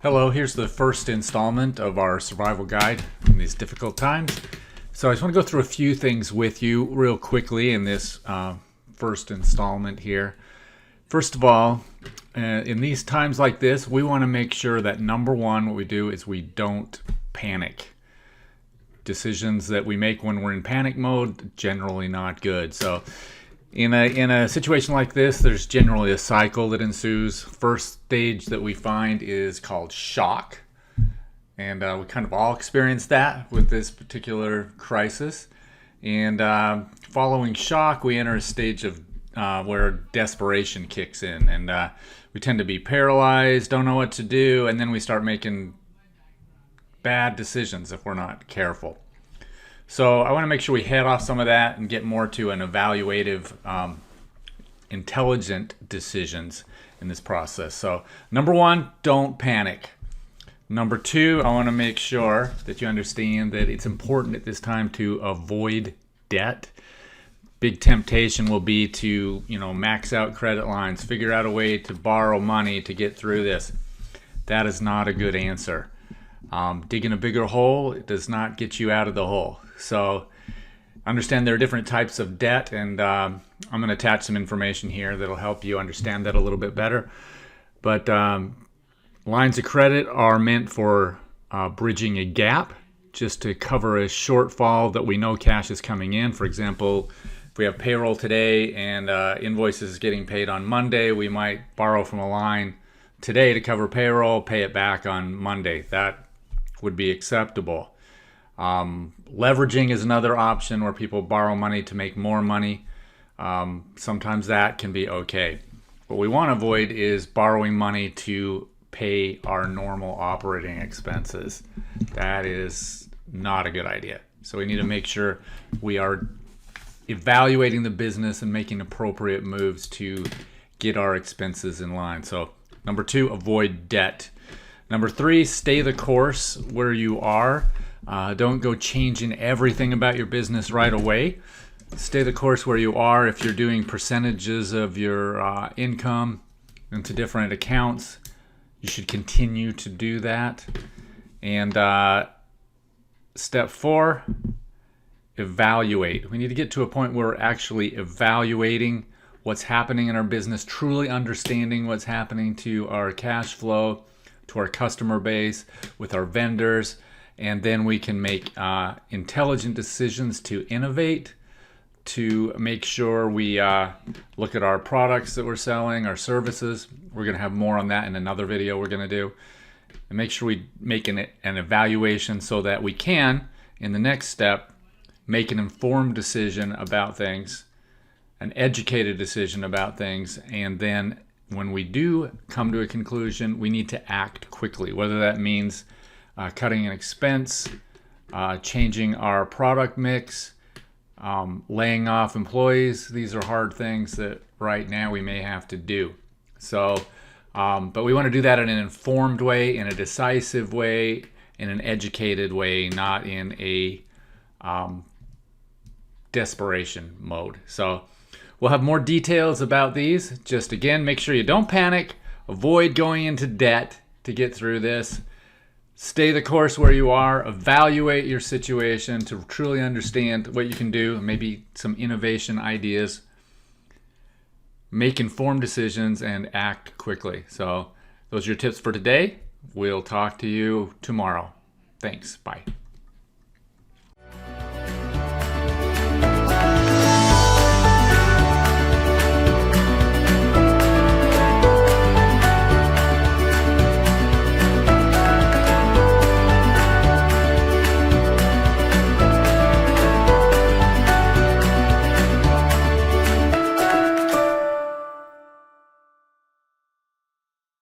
Hello, here's the first installment of our survival guide in these difficult times. So I just want to go through a few things with you real quickly in this first installment here. First of all, in these times like this, we want to make sure that number one, what we do is we don't panic. Decisions that we make when we're in panic mode, generally not good. So in a situation like this, there's generally a cycle that ensues. First stage that we find is called shock. And we kind of all experience that with this particular crisis. And following shock, we enter a stage of where desperation kicks in. And we tend to be paralyzed, don't know what to do, and then we start making bad decisions if we're not careful. So I want to make sure we head off some of that and get more to an evaluative, intelligent decisions in this process. So number one, don't panic. Number two, I want to make sure that you understand that it's important at this time to avoid debt. Big temptation will be to, max out credit lines, figure out a way to borrow money to get through this. That is not a good answer. Digging a bigger hole, it does not get you out of the hole. So understand there are different types of debt, and I'm going to attach some information here that'll help you understand that a little bit better. But lines of credit are meant for bridging a gap, just to cover a shortfall that we know cash is coming in. For example, if we have payroll today and invoices getting paid on Monday, we might borrow from a line today to cover payroll, pay it back on Monday. That would be acceptable. Leveraging is another option where people borrow money to make more money. Sometimes that can be okay. What we want to avoid is borrowing money to pay our normal operating expenses. That is not a good idea. So we need to make sure we are evaluating the business and making appropriate moves to get our expenses in line. So number two, avoid debt. Number three, stay the course where you are. Don't go changing everything about your business right away. Stay the course where you are. If you're doing percentages of your income into different accounts, you should continue to do that. And step four, evaluate. We need to get to a point where we're actually evaluating what's happening in our business, truly understanding what's happening to our cash flow, to our customer base, with our vendors, and then we can make intelligent decisions to innovate, to make sure we look at our products that we're selling, our services. We're going to have more on that in another video we're going to do. And make sure we make an evaluation so that we can, in the next step, make an informed decision about things, an educated decision about things, and then when we do come to a conclusion, we need to act quickly, whether that means cutting an expense, changing our product mix, laying off employees. These are hard things that right now we may have to do. So, but we want to do that in an informed way, in a decisive way, in an educated way, not in a desperation mode. So we'll have more details about these. Just again, make sure you don't panic, avoid going into debt to get through this. Stay the course where you are, evaluate your situation to truly understand what you can do, maybe some innovation ideas. Make informed decisions and act quickly. So those are your tips for today. We'll talk to you tomorrow. Thanks. Bye.